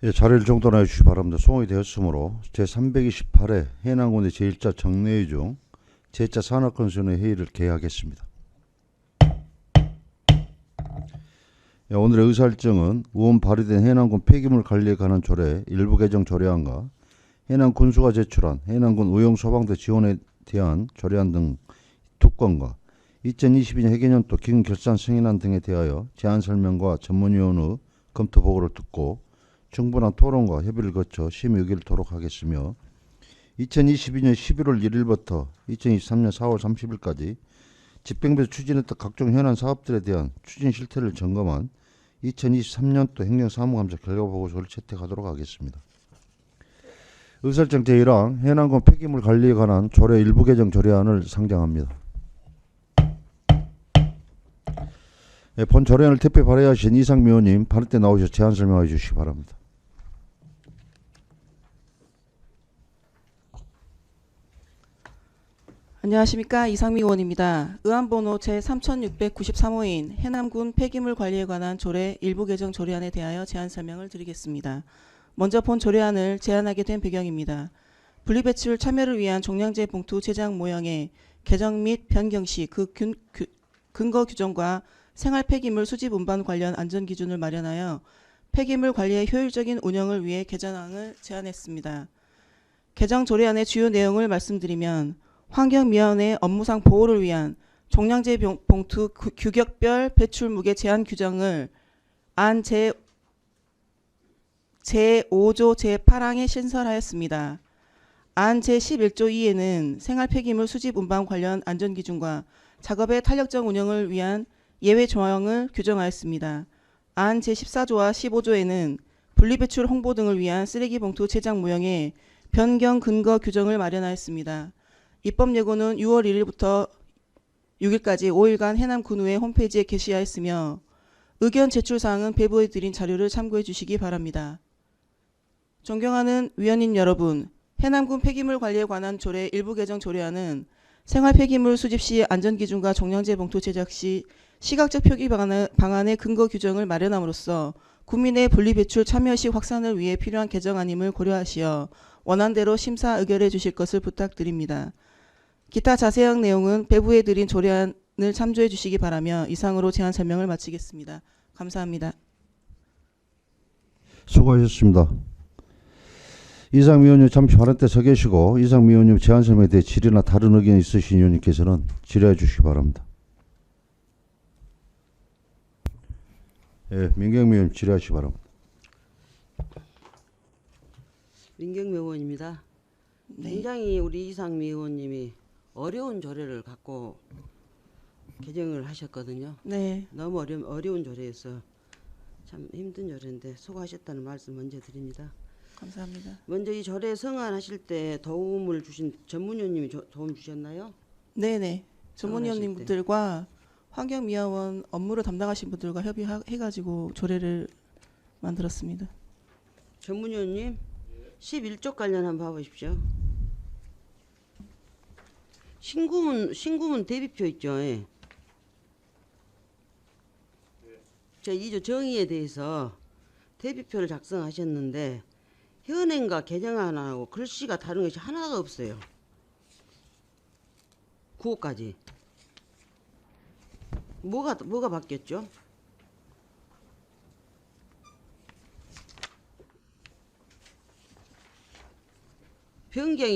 예, 자리를 정돈해 주시기 바랍니다. 송이 되었으므로 제328회 해남군의 제1차 정례회 중 제1차 산하건선의 회의를 개하겠습니다. 예, 오늘의 의사일정은 의원 발의된 해남군 폐기물 관리에 관한 조례 일부 개정 조례안과 해남 군수가 제출한 해남군 의용 소방대 지원에 대한 조례안 등 두 건과 2022년 회계년도 기금결산 승인안 등에 대하여 제안 설명과 전문위원의 검토 보고를 듣고 충분한 토론과 협의를 거쳐 심의 의결을 토록 하겠으며 2022년 11월 1일부터 2023년 4월 30일까지 집행부에서 추진했던 각종 현안 사업들에 대한 추진 실태를 점검한 2023년도 행정사무감사 결과보고서를 채택하도록 하겠습니다. 의사일정 제1항 해남군 폐기물 관리에 관한 조례 일부 개정 조례안을 상정합니다. 네, 본 조례안을 대표 발의하신 이상미 의원님 발의 때 나오셔서 제안 설명해 주시기 바랍니다. 안녕하십니까, 이상미 의원입니다. 의안번호 제3693호인 해남군 폐기물 관리에 관한 조례 일부 개정 조례안에 대하여 제안 설명을 드리겠습니다. 먼저 본 조례안을 제안하게 된 배경입니다. 분리배출 참여를 위한 종량제 봉투 제작 모형의 개정 및 변경 시 그 근거 규정과 생활 폐기물 수집 운반 관련 안전기준을 마련하여 폐기물 관리의 효율적인 운영을 위해 개정안을 제안했습니다. 개정 조례안의 주요 내용을 말씀드리면 환경미화원의 업무상 보호를 위한 종량제 봉투 규격별 배출 무게 제한 규정을 안 제5조 제8항에 신설하였습니다. 안 제11조 2에는 생활 폐기물 수집 운반 관련 안전기준과 작업의 탄력적 운영을 위한 예외 조항을 규정하였습니다. 안 제14조와 15조에는 분리배출 홍보 등을 위한 쓰레기 봉투 제작 모형의 변경 근거 규정을 마련하였습니다. 입법 예고는 6월 1일부터 6일까지 5일간 해남군의회 홈페이지에 게시하였으며 의견 제출 사항은 배부해 드린 자료를 참고해 주시기 바랍니다. 존경하는 위원님 여러분, 해남군 폐기물 관리에 관한 조례 일부 개정 조례안은 생활 폐기물 수집 시 안전기준과 종량제 봉투 제작 시 시각적 표기 방안의 근거 규정을 마련함으로써 국민의 분리배출 참여 시 확산을 위해 필요한 개정안임을 고려하시어 원안대로 심사 의결해 주실 것을 부탁드립니다. 기타 자세한 내용은 배부해 드린 조례안을 참조해 주시기 바라며 이상으로 제안 설명을 마치겠습니다. 감사합니다. 수고하셨습니다. 이상미 의원님 잠시 발언 때 서 계시고 이상미 의원님 제안 설명에 대해 질의나 다른 의견 있으신 의원님께서는 질의해 주시기 바랍니다. 예, 민경미 의원님 질의하시기 바랍니다. 민경미 의원입니다. 네. 굉장히 우리 이상미 의원님이 어려운 조례를 갖고 개정을 하셨거든요. 네. 너무 어려운 조례여서 참 힘든 조례인데 수고하셨다는 말씀 먼저 드립니다. 감사합니다. 먼저 이 조례 성안하실 때 도움을 주신 전문위원님이 도움 주셨나요? 네네. 성안하실 전문위원님들과 환경미화원 업무를 담당하신 분들과 협의해가지고 조례를 만들었습니다. 전문위원님 11조 관련 한번 봐보십시오. 신구문 대비표 있죠. 예. 제 2조 정의에 대해서 대비표를 작성하셨는데 현행과 개정안하고 글씨가 다른 것이 하나가 없어요. 9호까지. 뭐가 바뀌었죠?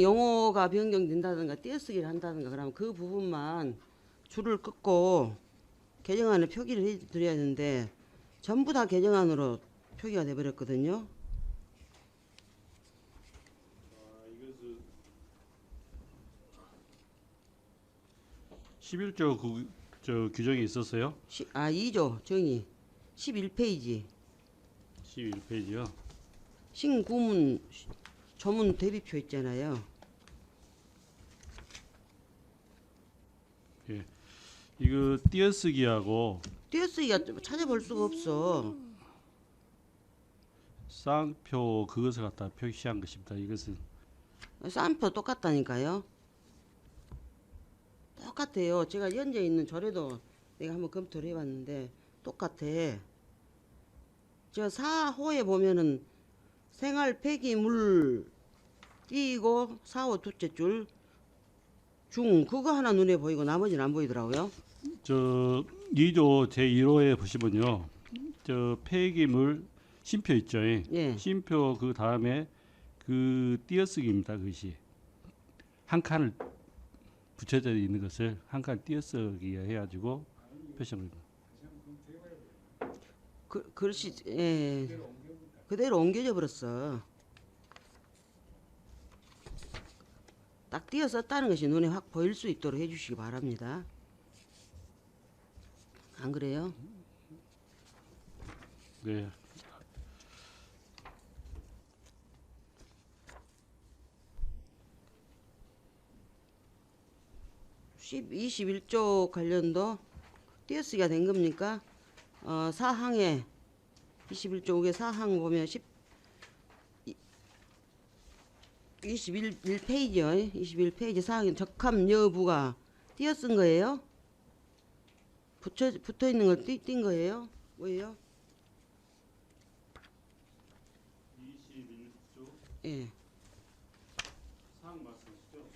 용어가 변경된다든가 띄어쓰기를 한다든가 그러면 그 부분만 줄을 긋고 개정안을 표기를 해드려야 되는데 전부 다 개정안으로 표기가 돼버렸거든요. 11조 규정이 있었어요? 2조 정의 11페이지 11페이지요. 신구문 조문 대비표 있잖아요. 예. 이거 띄어쓰기하고 띄어쓰기가 찾아볼 수가 없어. 쌍표 그것을 갖다 표시한 것입니다. 이것은 쌍표 똑같다니까요. 똑같아요. 제가 현재 있는 조례도 내가 한번 검토를 해봤는데 똑같아. 저 4호에 보면은 생활 폐기물 띄고 4, 5 둘째 줄 중 그거 하나 눈에 보이고 나머지는 안 보이더라고요. 저 2조 제1호에 보시면요. 저 폐기물 쉼표 있죠. 예. 쉼표 그 다음에 그 띄어쓰기입니다. 그것이 한 칸을 붙여져 있는 것을 한 칸 띄어쓰기 해가지고 표시를. 글씨 예. 그대로 옮겨져 버렸어. 딱 띄어 썼다는 것이 눈에 확 보일 수 있도록 해주시기 바랍니다. 안 그래요? 네. 21조 관련도 띄어쓰기가 된 겁니까? 사항에 21조 우에 사항 보면 21페이지요. 21페이지 사항에 적합 여부가 띄어쓴 거예요? 붙어 있는 걸 띈 거예요? 뭐예요? 21조 예. 사항 말씀하시죠?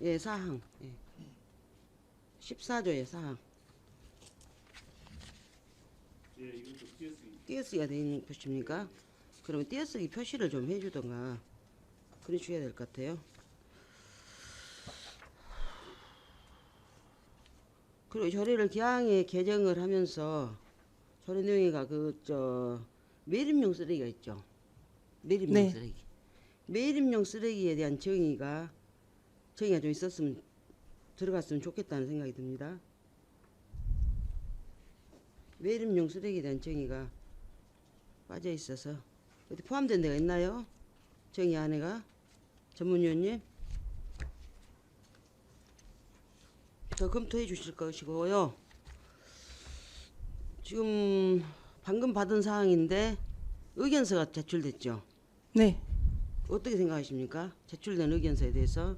예, 사항. 예. 14조의 사항. 예, 이것도 띄어쓰기. 띄어쓰기가 돼 있는 것입니까? 그러면 띄어쓰기 표시를 좀 해주던가 그래 주셔야 될 것 같아요. 그리고 조례를 기왕에 개정을 하면서 조례 내용이가 매립용 쓰레기가 있죠. 매립용 네. 쓰레기. 매립용 쓰레기에 대한 정의가 좀 있었으면 들어갔으면 좋겠다는 생각이 듭니다. 매립용 쓰레기에 대한 정의가 빠져 있어서 어디 포함된 데가 있나요? 정의 안에가 전문위원님 더 검토해 주실 것이고요. 지금 방금 받은 사항인데 의견서가 제출됐죠. 네. 어떻게 생각하십니까? 제출된 의견서에 대해서.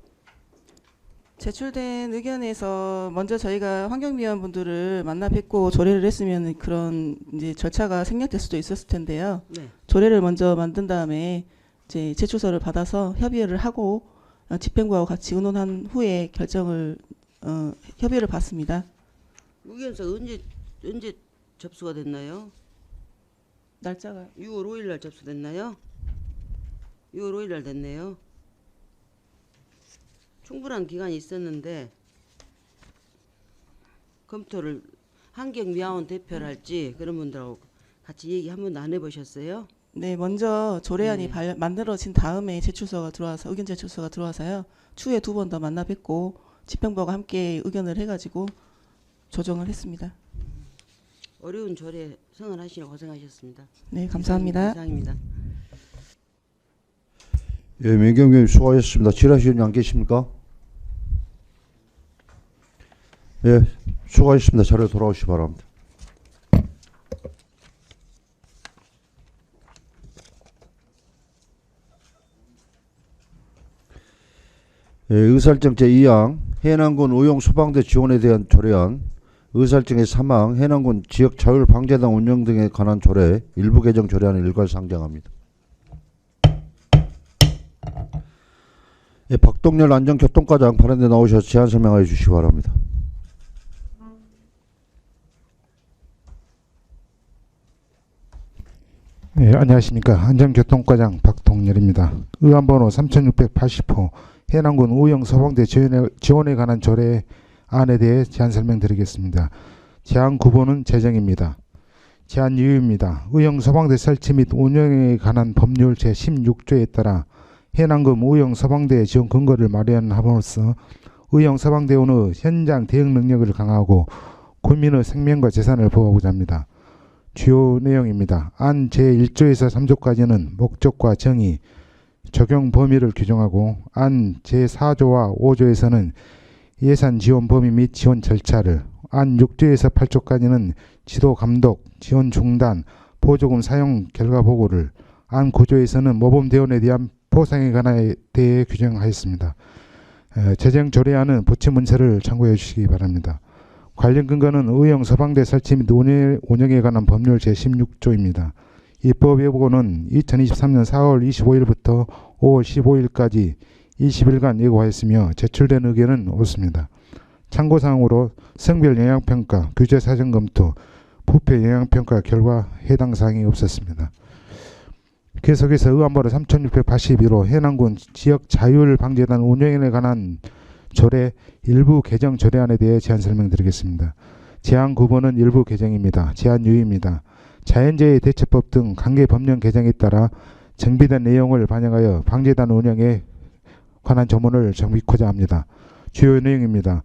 제출된 의견에서 먼저 저희가 환경위원분들을 만나 뵙고 조례를 했으면 그런 이제 절차가 생략될 수도 있었을 텐데요. 네. 조례를 먼저 만든 다음에 이제 제출서를 받아서 협의를 하고 집행부하고 같이 의논한 후에 결정을 협의를 받습니다. 의견서 언제 접수가 됐나요? 날짜가 6월 5일 날 접수됐나요? 6월 5일 날 됐네요. 충분한 기간이 있었는데 검토를 환경미화원 대표를 할지 그런 분들하고 같이 얘기 한 번도 안 해보셨어요? 네, 먼저 조례안이 네. 만들어진 다음에 제출서가 들어와서 의견 제출서가 들어와서요. 추후에 2번 더 만나 뵙고 집행부와 함께 의견을 해가지고 조정을 했습니다. 어려운 조례 승인하시느라 고생하셨습니다. 네, 감사합니다. 이상입니다. 예, 민경님 수고하셨습니다. 질의하시는 분 안 계십니까? 예, 수고하셨습니다. 자리로 돌아오시기 바랍니다. 예, 의사일정 제2항 해남군 의용 소방대 지원에 대한 조례안, 의사일정의 3항 해남군 지역 자율방재단 운영 등에 관한 조례 일부 개정 조례안을 일괄 상정합니다. 예, 박동렬 안전교통과장 발언대 나오셔서 제안 설명해 주시기 바랍니다. 네, 안녕하십니까. 안전교통과장 박동렬입니다. 의안번호 3680호 해남군 의용 소방대 지원에 관한 조례안에 대해 제안 설명드리겠습니다. 제안 구본은 제정입니다. 제안 이유입니다. 의용 소방대 설치 및 운영에 관한 법률 제16조에 따라 해남군 의용 소방대 지원 근거를 마련함으로써 의용 소방대원의 현장 대응 능력을 강화하고 국민의 생명과 재산을 보호하고자 합니다. 주요 내용입니다. 안 제1조에서 3조까지는 목적과 정의, 적용 범위를 규정하고 안 제4조와 5조에서는 예산 지원 범위 및 지원 절차를, 안 6조에서 8조까지는 지도 감독, 지원 중단, 보조금 사용 결과 보고를, 안 9조에서는 모범대원에 대한 보상에 관하여 대해 규정하였습니다. 제정 조례안은 부처 문서를 참고해 주시기 바랍니다. 관련 근거는 의용 소방대 설치 및 운영에 관한 법률 제16조입니다. 입법 예고는 2023년 4월 25일부터 5월 15일까지 20일간 예고하였으며 제출된 의견은 없습니다. 참고사항으로 성별 영향평가, 규제 사전 검토, 부패 영향평가 결과 해당 사항이 없었습니다. 계속해서 의안번호 3682로 해남군 지역자율방재단 운영에 관한 조례 일부 개정 조례안에 대해 제안 설명드리겠습니다. 제안 9번은 일부 개정입니다. 제안 유의입니다. 자연재해 대처법 등 관계 법령 개정에 따라 정비된 내용을 반영하여 방재단 운영에 관한 조문을 정비코자 합니다. 주요 내용입니다.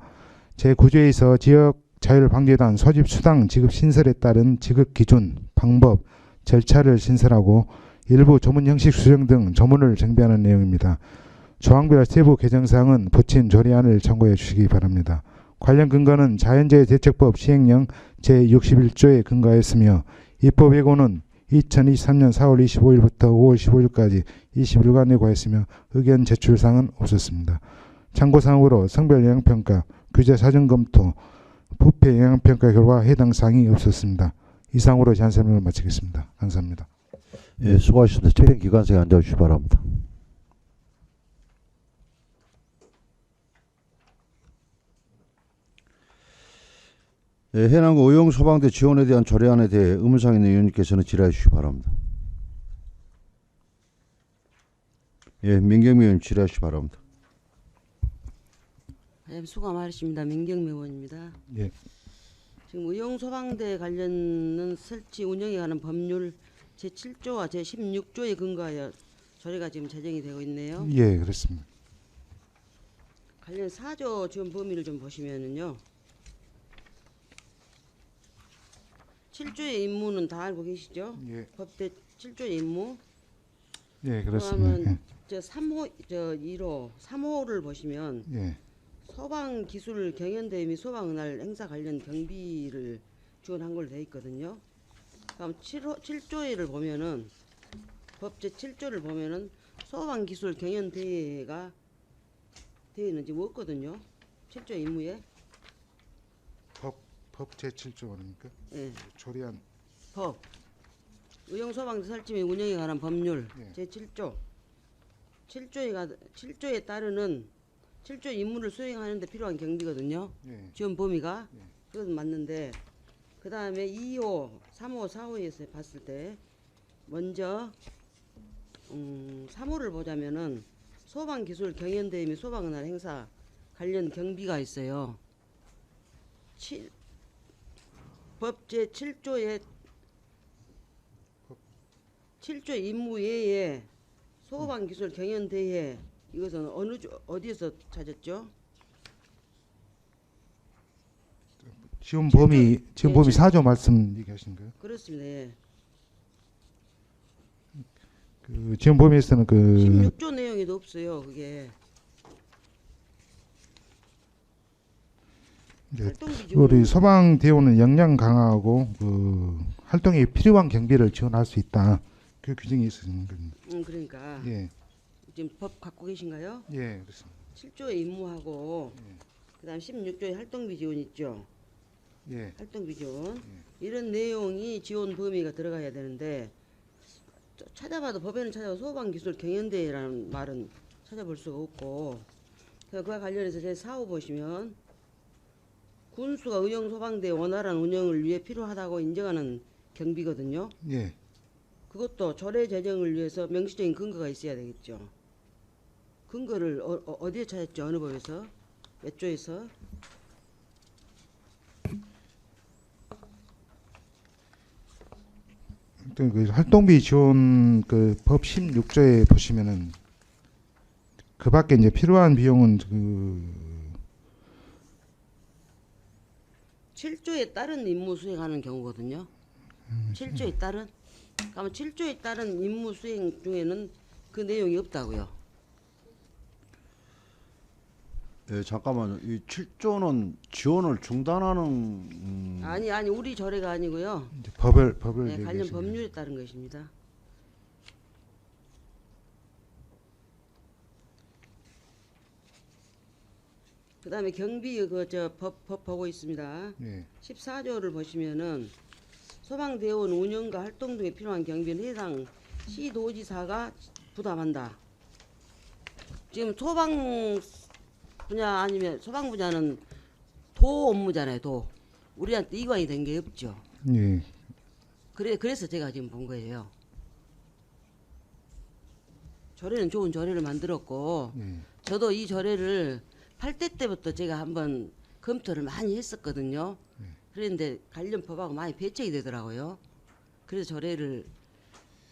제9조에서 지역자율방재단 소집 수당 지급 신설에 따른 지급 기준, 방법, 절차를 신설하고 일부 조문 형식 수정 등 조문을 정비하는 내용입니다. 조항별 세부 개정사항은 붙인 조례안을 참고해 주시기 바랍니다. 관련 근거는 자연재해 대책법 시행령 제61조에 근거하였으며 입법 예고는 2023년 4월 25일부터 5월 15일까지 20일간 예고하였으며 의견 제출사항은 없었습니다. 참고사항으로 성별 영향평가, 규제 사전 검토, 부패 영향평가 결과 해당 사항이 없었습니다. 이상으로 제안 설명을 마치겠습니다. 감사합니다. 예, 수고하셨습니다. 채행 기관석에 앉아주시기 바랍니다. 예, 해남군 의용소방대 지원에 대한 조례안에 대해 의문사항 있는 의원님께서는 질의해 주시기 바랍니다. 예, 민경미 의원님 질의해 주시기 바랍니다. 네, 수고 많으십니다. 민경미 의원입니다. 예. 지금 의용소방대 관련은 설치 운영에 관한 법률 제7조와 제16조에 근거하여 조례가 지금 제정이 되고 있네요. 예, 그렇습니다. 관련 4조 지원 범위를 좀 보시면은요. 7조의 임무는 다 알고 계시죠? 예. 법대 7조의 임무. 예, 그렇습니다. 그러면 저 3호 저 1호 3호를 보시면 예. 소방 기술 경연대회 및 소방은할 행사 관련 경비를 지원한 걸로 돼 있거든요. 그럼 7조를 보면은 법 제7조를 보면은 소방 기술 경연대회가 되어 있는지 없거든요. 7조 임무에. 법 제7조 아닙니까? 예. 조례안. 법 의용소방대 설치 및 운영에 관한 법률 예. 제7조 7조에 따르는 7조 임무를 수행하는 데 필요한 경비거든요. 예. 지원 범위가. 예. 그건 맞는데 그 다음에 2호, 3호, 4호에서 봤을 때 먼저 3호를 보자면은 소방기술 경연대회 및 소방은할 행사 관련 경비가 있어요. 법 제7조에 7조 임무 외에 소방기술 경연대회 이것은 어디에서 찾았죠? 지원 범위 4조 말씀 얘기하시는 거예요? 그렇습니다. 예. 그 지원 범위에서는 그 16조 내용에도 없어요. 그게 이제 활동비 지원. 우리 소방 대원은 역량 강화하고 그 활동에 필요한 경비를 지원할 수 있다. 그 규정이 있는 겁니다. 그러니까 예, 지금 법 갖고 계신가요? 예, 그렇습니다. 7조의 임무하고 그다음 16조의 활동비 지원 있죠. 예, 활동비 지원 이런 내용이 지원 범위가 들어가야 되는데 찾아봐도 법에는 찾아봐도 소방기술 경연대회라는 말은 찾아볼 수가 없고 그래서 그와 관련해서 제 4호 보시면 군수가 의용소방대 원활한 운영을 위해 필요하다고 인정하는 경비거든요. 예. 그것도 조례 제정을 위해서 명시적인 근거가 있어야 되겠죠. 근거를 어디에 찾았죠? 어느 법에서? 몇 조에서? 그 활동비 지원 그 법 16조에 보시면은 그 밖에 이제 필요한 비용은 그 7조에 따른 임무 수행하는 경우거든요. 7조에 따른? 그러면 7조에 따른 임무 수행 중에는 그 내용이 없다고요. 예, 잠깐만요. 이 7조는 지원을 중단하는 아니 우리 조례가 아니고요. 이제 법을 네, 관련 얘기하시는 거예요. 법률에 따른 것입니다. 그다음에 경비 법 보고 있습니다. 예, 14조를 보시면은 소방대원 운영과 활동 등에 필요한 경비는 해당 시도지사가 부담한다. 지금 소방 분야 아니면 소방 분야는 도 업무잖아요. 도. 우리한테 이관이 된 게 없죠. 예. 그래서 제가 지금 본 거예요. 조례는 좋은 조례를 만들었고 예. 저도 이 조례를 8대 때부터 제가 한번 검토를 많이 했었거든요. 그런데 관련 법하고 많이 배척이 되더라고요. 그래서 조례를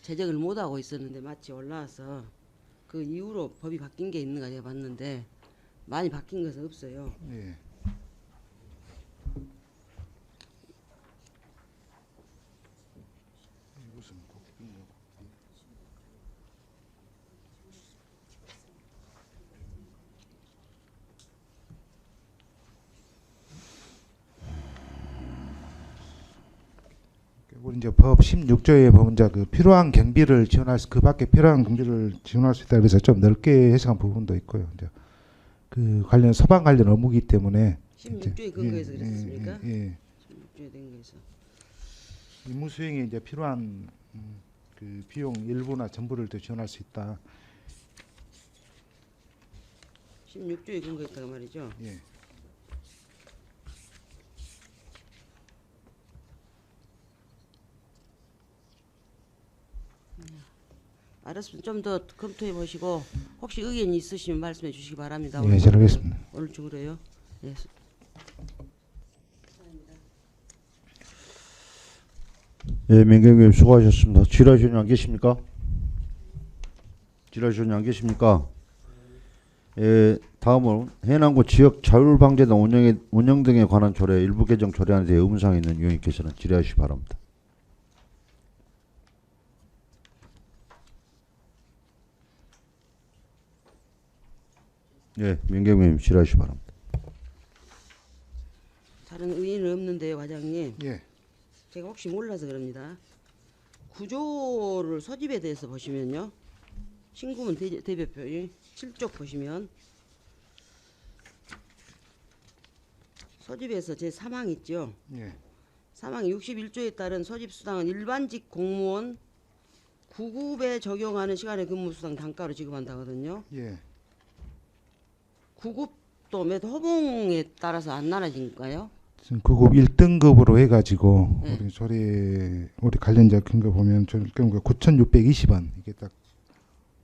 제정을 못하고 있었는데 마치 올라와서 그 이후로 법이 바뀐 게 있는가 제가 봤는데 많이 바뀐 것은 없어요. 예. 우리 이제 법 16조에 보면 이제 그 필요한 경비를 지원할 수, 그 밖에 필요한 경비를 지원할 수 있다 그래서 좀 넓게 해석한 부분도 있고요. 이제 그 관련 소방 관련 업무이기 때문에 16조에 근거해서 예, 그랬습니까? 예. 16조에 된 거에서. 임무 수행에 이제 필요한 그 비용 일부나 전부를 또 지원할 수 있다. 16조에 근거했다고 말이죠. 예. 알았습니다. 좀 더 검토해 보시고 혹시 의견이 있으시면 말씀해 주시기 바랍니다. 예, 잘 알겠습니다. 오늘 중으로요. 예. 예, 민경님 수고하셨습니다. 지라시원님 안 계십니까? 지라시원님 안 계십니까? 예, 다음은 해남군 지역 자율방재단 운영 등에 관한 조례 일부 개정 조례안에 대해 의문사항이 있는 위원님께서는 질의하시기 바랍니다. 예, 민경님 질의하시기 바랍니다. 다른 의의는 없는데요, 과장님. 예. 제가 혹시 몰라서 그럽니다. 구조를 소집에 대해서 보시면요. 신구문 대표표의 7쪽 보시면 소집에서 제 3항 있죠. 예. 3항 61조에 따른 소집수당은 일반직 공무원 9급에 적용하는 시간의 근무수당 단가로 지급한다거든요. 예. 9급도 몇 호봉에 따라서 안 나눠진가요? 지금 그급 1등급으로 해가지고 네. 우리 조례 우리 관련자 근거 보면 저 9,620원 이게 딱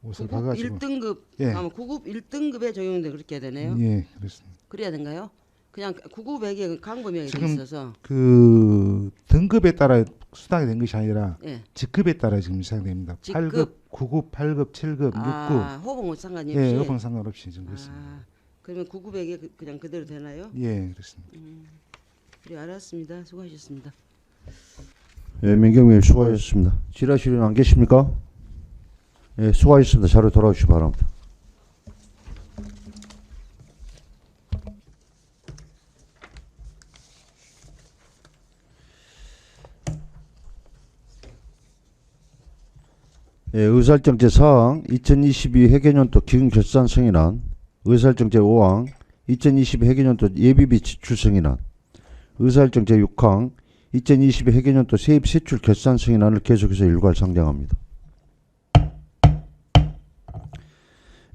옷을 9급 봐가지고 1등급 예. 아마 9급 1등급에 적용돼 그렇게 해야 되네요. 예, 그렇습니다. 그래야 된가요? 그냥 9급에게 강범위가 돼 지금 있어서 그 등급에 따라 수당이 된 것이 아니라 예. 직급에 따라 지금 시작됩니다. 직급. 8급, 9급, 8급, 7급, 6급. 아, 호봉은 상관이 없이. 예, 여번 상관없이 지금 그렇습니다. 아, 그러면 9급에게 그냥 그대로 되나요? 예, 그렇습니다. 그래 알았습니다. 수고하셨습니다. 예, 민경님 수고하셨습니다. 지라시원 안 계십니까? 예, 수고하셨습니다. 자료 돌아오시기 바랍니다. 예, 의사일정 제4항 2022 회계년도 기금결산 승인안, 의사일정 제5항 2022 회계년도 예비비 지출 승인안, 의사일정 제6항 2022 회계년도 세입 세출 결산 승인안을 계속해서 일괄 상정합니다.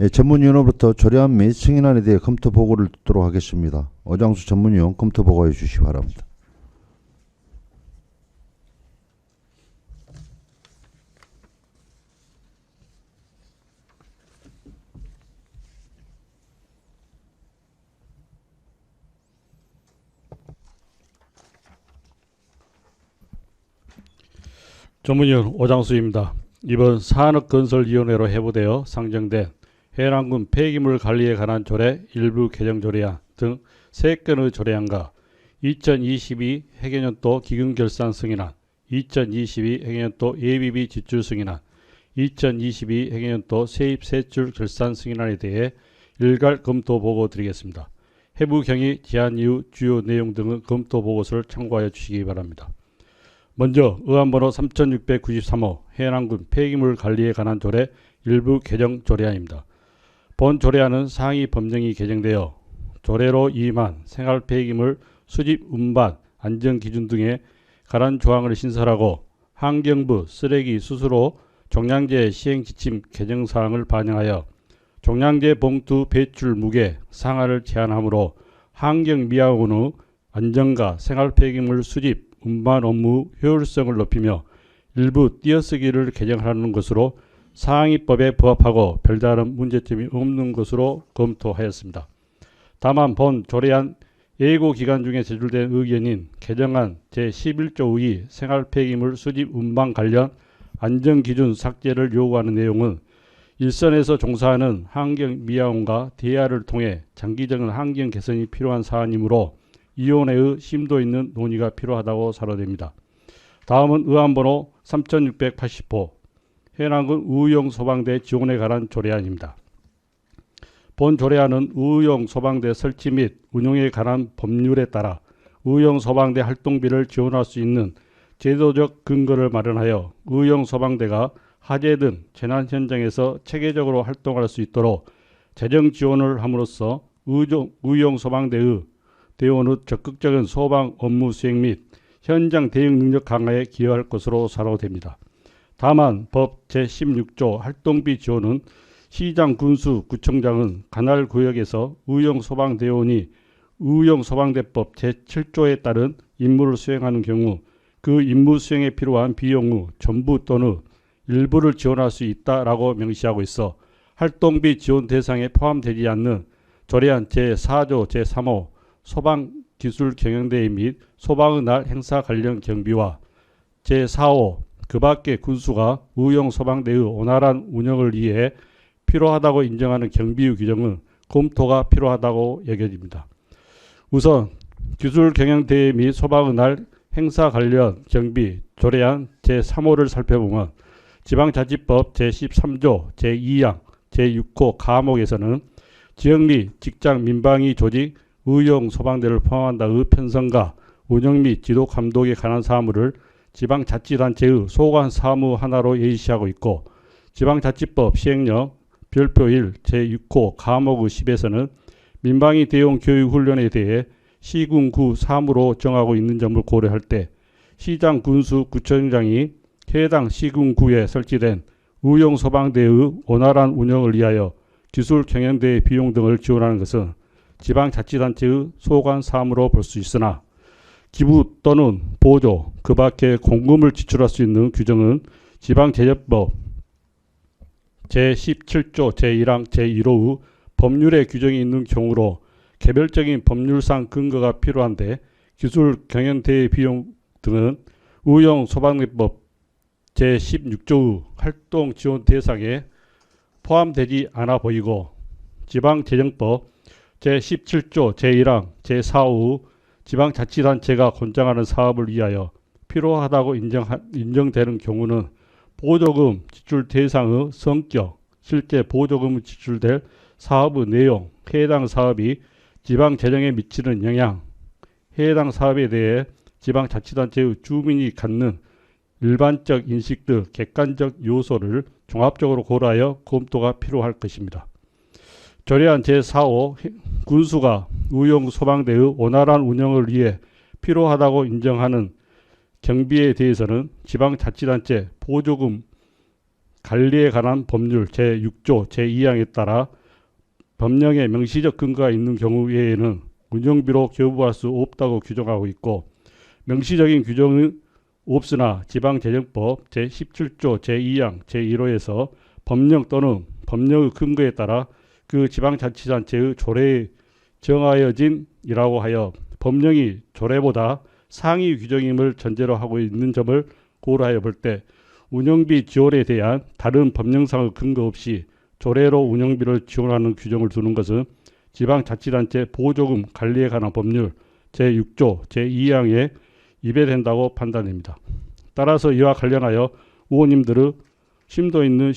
예, 전문위원으로부터 조례안 및 승인안에 대해 검토 보고를 듣도록 하겠습니다. 어장수 전문위원 검토 보고해 주시기 바랍니다. 전문위원 오장수입니다. 이번 산업건설위원회로 회부되어 상정된 해남군 폐기물 관리에 관한 조례 일부 개정 조례안 등 3건의 조례안과 2022 회계년도 기금결산 승인안, 2022 회계년도 예비비 지출 승인안, 2022 회계년도 세입 세출 결산 승인안에 대해 일괄 검토 보고 드리겠습니다. 해부 경위 제안 이후 주요 내용 등의 검토 보고서를 참고하여 주시기 바랍니다. 먼저 의안번호 3693호 해남군 폐기물 관리에 관한 조례 일부 개정 조례안입니다. 본 조례안은 상위 법령이 개정되어 조례로 위임한 생활 폐기물 수집 운반 안전 기준 등의 관한 조항을 신설하고 환경부 쓰레기 수수로 종량제 시행 지침 개정 사항을 반영하여 종량제 봉투 배출 무게 상한을 제한하므로 환경미화원의 안전과 생활 폐기물 수집, 운반 업무 효율성을 높이며 일부 띄어쓰기를 개정하는 것으로 상위법에 부합하고 별다른 문제점이 없는 것으로 검토하였습니다. 다만 본 조례안 예고 기간 중에 제출된 의견인 개정안 제11조 의 생활 폐기물 수집 운반 관련 안전기준 삭제를 요구하는 내용은 일선에서 종사하는 환경미화원과 대화를 통해 장기적인 환경 개선이 필요한 사안이므로 위원회의 심도 있는 논의가 필요하다고 사료됩니다. 다음은 의안번호 3680호 해남군 우용 소방대 지원에 관한 조례안입니다. 본 조례안은 우용 소방대 설치 및 운영에 관한 법률에 따라 우용 소방대 활동비를 지원할 수 있는 제도적 근거를 마련하여 우용 소방대가 화재 등 재난 현장에서 체계적으로 활동할 수 있도록 재정 지원을 함으로써 우용 소방대의 대원의 적극적인 소방 업무 수행 및 현장 대응 능력 강화에 기여할 것으로 사료됩니다. 다만 법 제16조 활동비 지원은 시장, 군수, 구청장은 관할 구역에서 우용 소방대원이 우용 소방대법 제7조에 따른 임무를 수행하는 경우 그 임무 수행에 필요한 비용의 전부 또는 일부를 지원할 수 있다라고 명시하고 있어 활동비 지원 대상에 포함되지 않는 조례안 제4조 제3호 소방기술경영대회 및 소방의 날 행사 관련 경비와 제4호 그 밖의 군수가 우용 소방대의 원활한 운영을 위해 필요하다고 인정하는 경비의 규정은 검토가 필요하다고 여겨집니다. 우선 기술경영대회 및 소방의 날 행사 관련 경비 조례안 제3호를 살펴보면 지방자치법 제13조 제2항 제6호 가목에서는 지역 및 직장 민방위 조직 의용 소방대를 포함한다의 편성과 운영 및 지도 감독에 관한 사무를 지방자치단체의 소관 사무 하나로 예시하고 있고 지방자치법 시행령 별표 1 제6호 가목의 10에서는 민방위 대응 교육 훈련에 대해 시군구 사무로 정하고 있는 점을 고려할 때 시장, 군수, 구청장이 해당 시군구에 설치된 우용 소방대의 원활한 운영을 위하여 기술 경영대의 비용 등을 지원하는 것은 지방자치단체의 소관 사무로 볼 수 있으나 기부 또는 보조, 그 밖에 공금을 지출할 수 있는 규정은 지방재정법 제17조 제1항 제1호의 법률에 규정이 있는 경우로 개별적인 법률상 근거가 필요한데 기술 경영대의 비용 등은 우용 소방대법 제16조의 활동 지원 대상에 포함되지 않아 보이고 지방재정법 제17조 제1항 제4호의 지방자치단체가 권장하는 사업을 위하여 필요하다고 인정되는 경우는 보조금 지출 대상의 성격, 실제 보조금이 지출될 사업의 내용, 해당 사업이 지방재정에 미치는 영향, 해당 사업에 대해 지방자치단체의 주민이 갖는 일반적 인식 등 객관적 요소를 종합적으로 고려하여 검토가 필요할 것입니다. 조례안 제4호 군수가 우용 소방대의 원활한 운영을 위해 필요하다고 인정하는 경비에 대해서는 지방자치단체 보조금 관리에 관한 법률 제6조 제2항에 따라 법령에 명시적 근거가 있는 경우 외에는 운영비로 교부할 수 없다고 규정하고 있고 명시적인 규정은 없으나 지방재정법 제17조 제2항 제1호에서 법령 또는 법령의 근거에 따라 그 지방자치단체의 조례에 정하여진이라고 하여 법령이 조례보다 상위 규정임을 전제로 하고 있는 점을 고려하여 볼 때 운영비 지원에 대한 다른 법령상의 근거 없이 조례로 운영비를 지원하는 규정을 두는 것은 지방자치단체 보조금 관리에 관한 법률 제6조 제2항에 위배된다고 판단됩니다. 따라서 이와 관련하여 의원님들의 심도 있는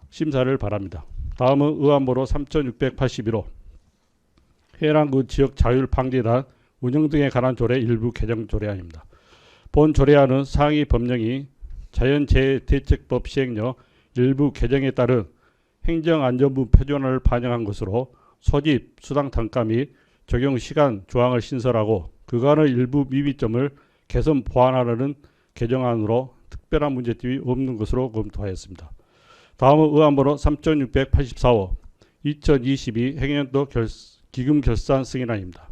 심사를 바랍니다. 다음은 의안번호 3681호 해남군 지역 자율방재단 운영 등에 관한 조례 일부 개정 조례안입니다. 본 조례안은 상위 법령이 자연재해대책법 시행령 일부 개정에 따른 행정안전부 표준화를 반영한 것으로 소집, 수당 단가 및 적용 시간 조항을 신설하고 그간의 일부 미비점을 개선 보완하려는 개정안으로 특별한 문제점이 없는 것으로 검토하였습니다. 다음은 의안번호 3684호 2022 행년도 기금 결산 승인안입니다.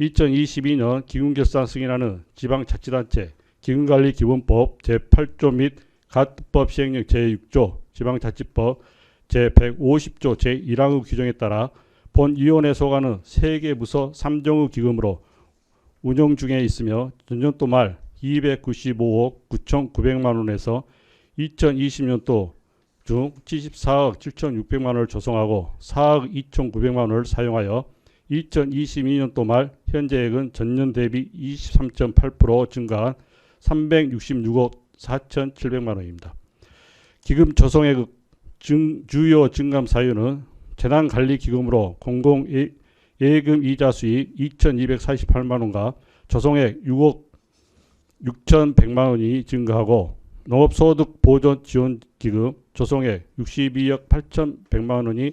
2022년 기금 결산 승인안은 지방자치단체 기금관리기본법 제8조 및 가특법 시행령 제6조 지방자치법 제150조 제1항의 규정에 따라 본위원회 소관은 3개 부서 3종의 기금으로 운영 중에 있으며 전년도 말 295억 9,900만 원에서 2020년도 중 74억 7,600만 원을 조성하고 4억 2,900만 원을 사용하여 2022년도 말 현재액은 전년 대비 23.8% 증가한 366억 4,700만 원입니다. 기금 조성액 주요 증감 사유는 재난관리기금으로 공공예금 이자 수입 2,248만 원과 조성액 6억 6,100만 원이 증가하고 농업소득보존지원기금 조성액 62억 8,100만 원이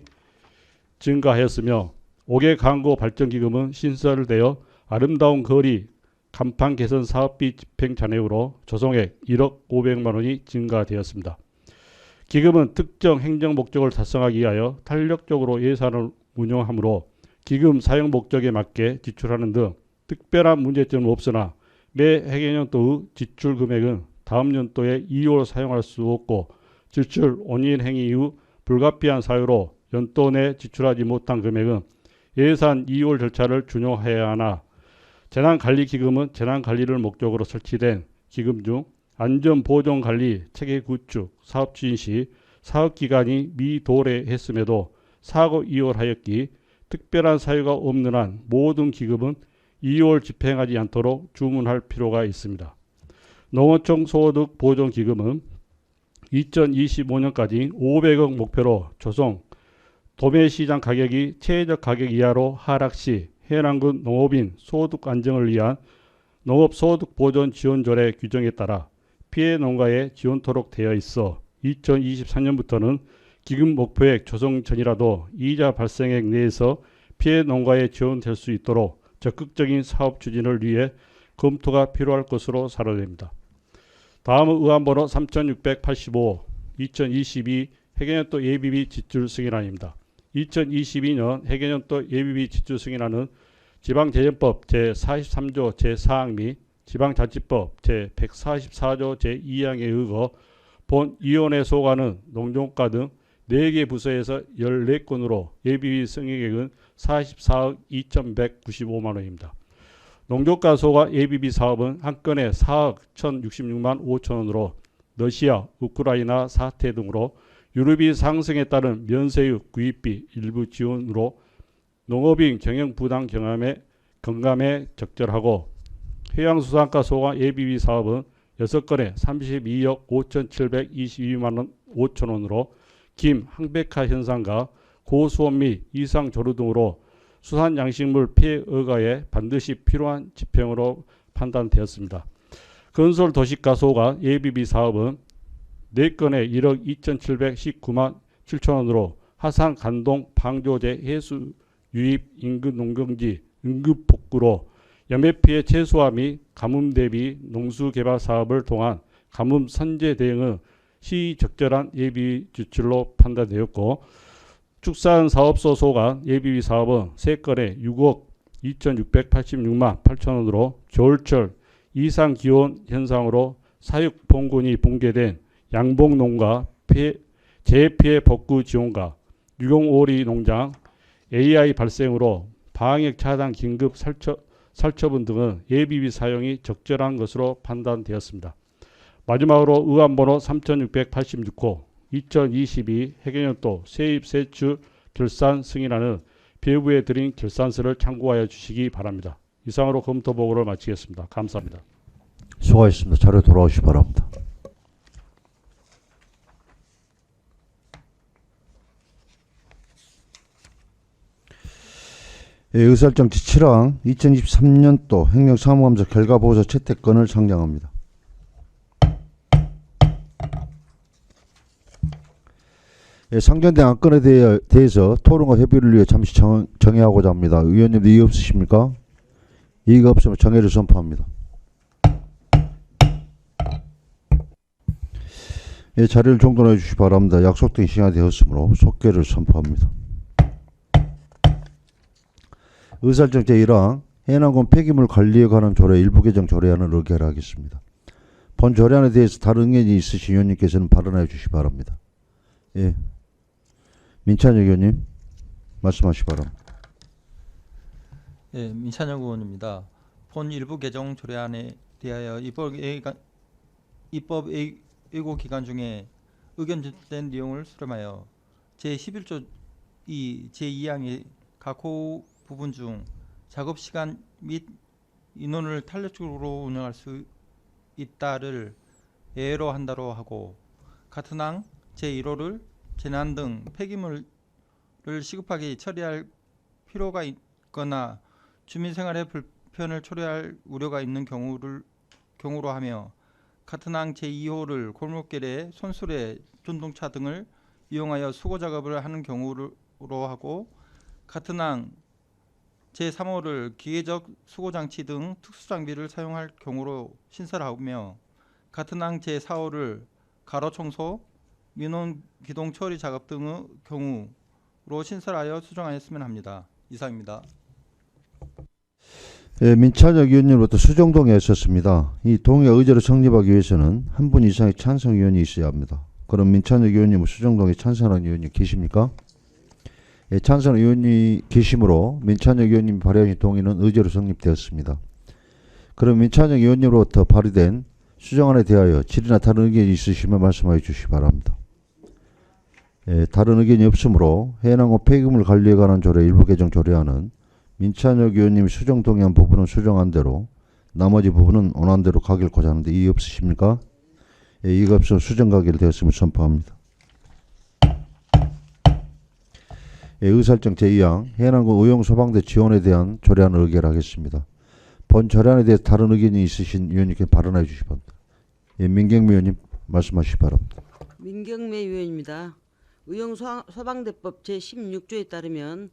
증가하였으며 5개 광고 발전기금은 신설되어 아름다운 거리 간판 개선 사업비 집행 잔액으로 조성액 1억 500만 원이 증가되었습니다. 기금은 특정 행정 목적을 달성하기 위하여 탄력적으로 예산을 운용하므로 기금 사용 목적에 맞게 지출하는 등 특별한 문제점은 없으나 매 해계년도의 지출 금액은 다음 연도에 2월 사용할 수 없고 지출 5년 행위 이후 불가피한 사유로 연도 내 지출하지 못한 금액은 예산 2월 절차를 준용해야 하나 재난관리기금은 재난관리를 목적으로 설치된 기금 중 안전보존관리 체계 구축, 사업 추진 시 사업기간이 미도래했음에도 사고 이월하였기 특별한 사유가 없는 한 모든 기금은 2월 집행하지 않도록 주문할 필요가 있습니다. 농어촌 소득 보존기금은 2025년까지 500억 목표로 조성, 도매시장 가격이 최저 가격 이하로 하락 시 해남군 농업인 소득 안정을 위한 농업소득보존지원조례 규정에 따라 피해 농가에 지원토록 되어 있어 2023년부터는 기금 목표액 조성 전이라도 이자 발생액 내에서 피해 농가에 지원될 수 있도록 적극적인 사업 추진을 위해 검토가 필요할 것으로 사료됩니다. 다음은 의안번호 3685 2022 해계년도 예비비 지출 승인안입니다. 2022년 해계년도 예비비 지출 승인안은 지방재정법 제43조 제4항 및 지방자치법 제144조 제2항에 의거 본위원회 소관은 농정과 등 4개 부서에서 14건으로 예비비 승인액은 44억 2,195만 원입니다. 농정과 소관 예비비 사업은 한 건에 4억 1,066만 5천 원으로 러시아, 우크라이나 사태 등으로 유류비 상승에 따른 면세유 구입비 일부 지원으로 농업인 경영 부담 경감에 적절하고 해양수산과 소관 예비비 사업은 6건에 32억 5,722만 원 5천 원으로 김, 항백화 현상과 고수온 및 이상 조류 등으로 수산 양식물 피해 의가에 반드시 필요한 집행으로 판단되었습니다. 건설 도시가 소관 예비비 사업은 4건에 1억 2,719만 7천 원으로 하산 간동 방조제 해수 유입 인근 농경지 응급 복구로 염해 피해 최소화 및 가뭄 대비 농수 개발 사업을 통한 가뭄 선제 대응은 시적절한 예비 지출로 판단되었고 축산 사업소 소관 예비비 사업은 3건에 6억 2,686만 8천 원으로 겨울철 이상 기온 현상으로 사육 봉군이 붕괴된 양봉농가 재피해 복구 지원과 유경오리 농장 AI 발생으로 방역 차단 긴급 살처분 등은 예비비 사용이 적절한 것으로 판단되었습니다. 마지막으로 의안번호 3686호 2022 해계년도 세입 세출 결산 승인안은 배부에 드린 결산서를 참고하여 주시기 바랍니다. 이상으로 검토 보고를 마치겠습니다. 감사합니다. 수고하셨습니다. 자료 돌아오시기 바랍니다. 의사일정 제7항 2023년도 횡령사무감사 결과보고서 채택건을 상정합니다. 상정된 안건에 대해서 토론과 협의를 위해 잠시 정의하고자 합니다. 의원님들 이의 없으십니까? 이의가 없으면 정의를 선포합니다. 예, 자리를 정돈해 주시기 바랍니다. 약속된 시간이 되었으므로 속개를 선포합니다. 의사일정 제1항 해남군 폐기물 관리에 관한 조례 일부 개정 조례안을 의결하겠습니다. 본 조례안에 대해서 다른 의견이 있으신 의원님께서는 발언해 주시기 바랍니다. 예, 민찬혁 의원님 말씀하시기 바랍니다. 예, 민찬혁 의원입니다. 본 일부 개정 조례안에 대하여 입법 예고 기간 중에 의견 전달된 내용을 수렴하여 제11조 2 제2항의 각 호 부분 중 작업 시간 및 인원을 탄력적으로 운영할 수 있다를 예외로 한다로 하고, 같은 항 제1호를 재난 등 폐기물을 시급하게 처리할 필요가 있거나 주민생활에 불편을 초래할 우려가 있는 경우로 하며, 같은 항 제2호를 골목길에 손수레, 전동차 등을 이용하여 수거 작업을 하는 경우로 하고, 같은 항 제3호를 기계적 수거장치 등 특수장비를 사용할 경우로 신설하며, 같은 항 제4호를 가로청소, 민원 기동 처리 작업 등의 경우로 신설하여 수정하였으면 합니다. 이상입니다. 예, 민찬혁 의원님으로부터 수정 동의가 있었습니다. 이 동의가 의제로 성립하기 위해서는 한 분 이상의 찬성 의원이 있어야 합니다. 그럼 민찬혁 의원님은 수정 동의에 찬성하는 의원님 계십니까? 예, 찬성 의원이 계시므로 민찬혁 의원님이 발의하신 동의는 의제로 성립되었습니다. 그럼 민찬혁 의원님으로부터 발의된 수정안에 대하여 질의나 다른 의견이 있으시면 말씀하여 주시기 바랍니다. 예, 다른 의견이 없으므로 해남군 폐기물 관리에 관한 조례 일부 개정 조례안은 민찬혁 의원님이 수정 동의한 부분은 수정한 대로, 나머지 부분은 원안 대로 가결코자 하는데 이의 없으십니까? 예, 이의가 없으면 수정 가결되었음을 선포합니다. 예, 의사일정 제2항 해남군 의용소방대 지원에 대한 조례안을 의결하겠습니다. 본 조례안에 대해서 다른 의견이 있으신 의원님께 발언해 주시기 바랍니다. 예, 민경미 의원님 말씀하시기 바랍니다. 민경매 의원입니다. 의용소방대법 제16조에 따르면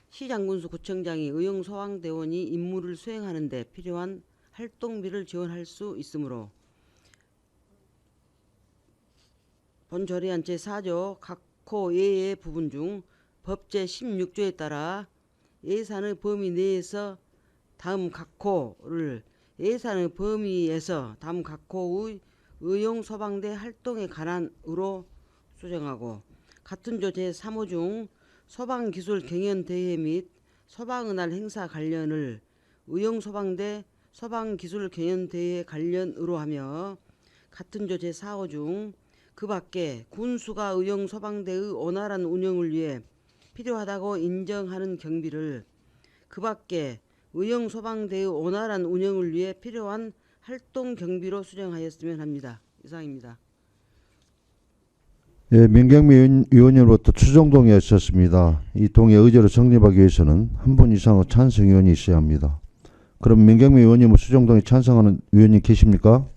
시장군수 구청장이 의용소방대원이 임무를 수행하는 데 필요한 활동비를 지원할 수 있으므로, 본 조례안 제4조 각호 예의 부분 중 법 제16조에 따라 예산의 범위 내에서 다음 각호를 예산의 범위에서 다음 각호의 의용소방대 활동에 관한으로 수정하고, 같은 조 제3호 중 소방기술 경연대회 및 소방의날 행사 관련을 의용소방대 소방기술 경연대회 관련으로 하며, 같은 조 제4호 중 그 밖에 군수가 의용소방대의 원활한 운영을 위해 필요하다고 인정하는 경비를 그 밖에 의용소방대의 원활한 운영을 위해 필요한 활동 경비로 수정하였으면 합니다. 이상입니다. 예, 민경미 의원님으로부터 수정 동의가 있었습니다. 이 동의 의제로 성립하기 위해서는 한 분 이상의 찬성 의원이 있어야 합니다. 그럼 민경미 의원님은 수정 동의 찬성하는 의원님 계십니까?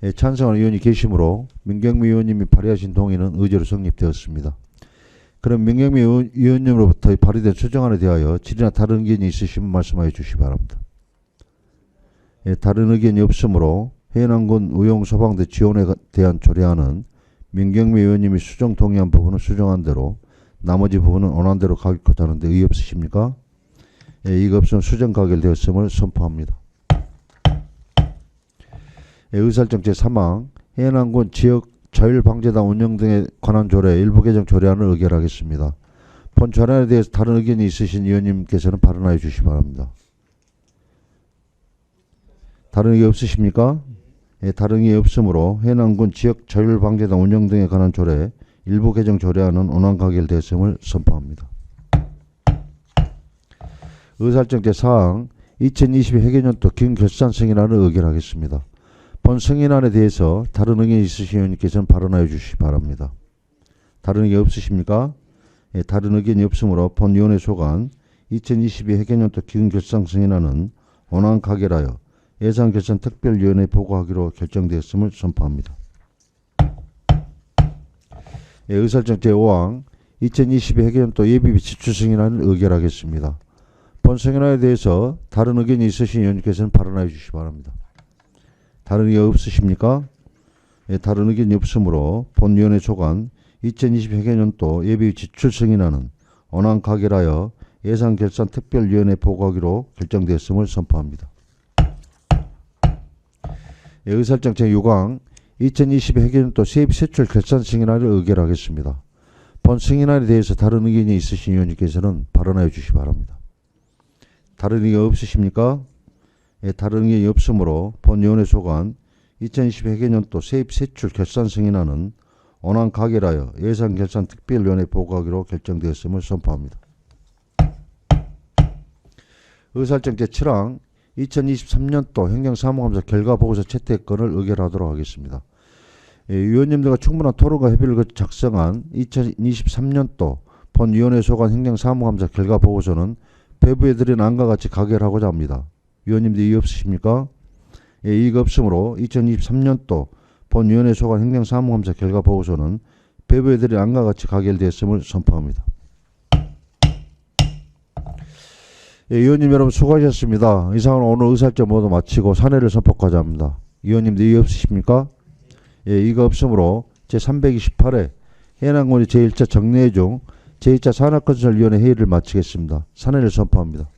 예, 찬성하는 의원이 계시므로 민경미 의원님이 발의하신 동의는 의제로 성립되었습니다. 그럼 민경미 의원님으로부터 발의된 수정안에 대하여 질의나 다른 의견이 있으시면 말씀하여 주시기 바랍니다. 예, 다른 의견이 없으므로 해남군 의용소방대 지원에 대한 조례안은 민경미 의원님이 수정 동의한 부분은 수정한 대로, 나머지 부분은 원안 대로 가결코자 하는데 의의 없으십니까? 예, 이가 없으면 수정 가결되었음을 선포합니다. 예, 의사일정 제3항 해남군 지역 자율방재단 운영 등에 관한 조례 일부 개정 조례안을 의결하겠습니다. 본 조례안에 대해서 다른 의견이 있으신 의원님께서는 발언하여 주시기 바랍니다. 다른 의견 없으십니까? 예, 다른 의견이 없으므로 해남군 지역 자율방재단 운영 등에 관한 조례 일부 개정 조례안은 원안 가결되었음을 선포합니다. 의사일정 제4항 2022 회계연도 경결산 승인안을 의결하겠습니다. 본 승인안에 대해서 다른 의견이 있으신 의원님께서는 발언하여 주시기 바랍니다. 다른 의견 없으십니까? 예, 다른 의견이 없으므로 본 위원회 소관 2022 회계연도 경결산 승인안은 원안 가결하여 예산결산 특별위원회에 보고하기로 결정되었음을 선포합니다. 예, 의사일정 제5항 2022 회계연도 예비비 지출 승인안을 의결하겠습니다. 본 승인안에 대해서 다른 의견이 있으신 의원님께서는 발언하여 주시기 바랍니다. 다른 의견 없으십니까? 다른 의견이 없으므로 본위원회 소관 2020 회계년도 예비 지출 승인안은 원안 가결하여 예산결산특별위원회 보고하기로 결정되었음을 선포합니다. 의사일정 제6항 2020 회계년도 세입 세출 결산 승인안을 의결하겠습니다. 본 승인안에 대해서 다른 의견이 있으신 위원님께서는 발언하여 주시기 바랍니다. 다른 의견 없으십니까? 다른 의견이 없으므로 본위원회 소관 2020 회계년도 세입 세출 결산 승인안은 원안 가결하여 예산결산특별위원회 보고하기로 결정되었음을 선포합니다. 의사일정 제7항 2023년도 행정사무감사 결과보고서 채택건을 의결하도록 하겠습니다. 위원님들과 충분한 토론과 협의를 거쳐 작성한 2023년도 본위원회 소관 행정사무감사 결과보고서는 배부에 드린 안과 같이 가결하고자 합니다. 위원님들 이의 없으십니까? 이의가 없으므로 2023년도 본위원회 소관 행정사무감사 결과보고서는 배부에 드린 안과 같이 가결되었음을 선포합니다. 위원님 여러분 수고하셨습니다. 이상으로 오늘 의사일정 모두 마치고 산회를 선포하자 합니다. 위원님들 이의 없으십니까? 이의가 없으므로 제328회 해남군의 제1차 정례회 중 제2차 산업건설위원회 회의를 마치겠습니다. 산회를 선포합니다.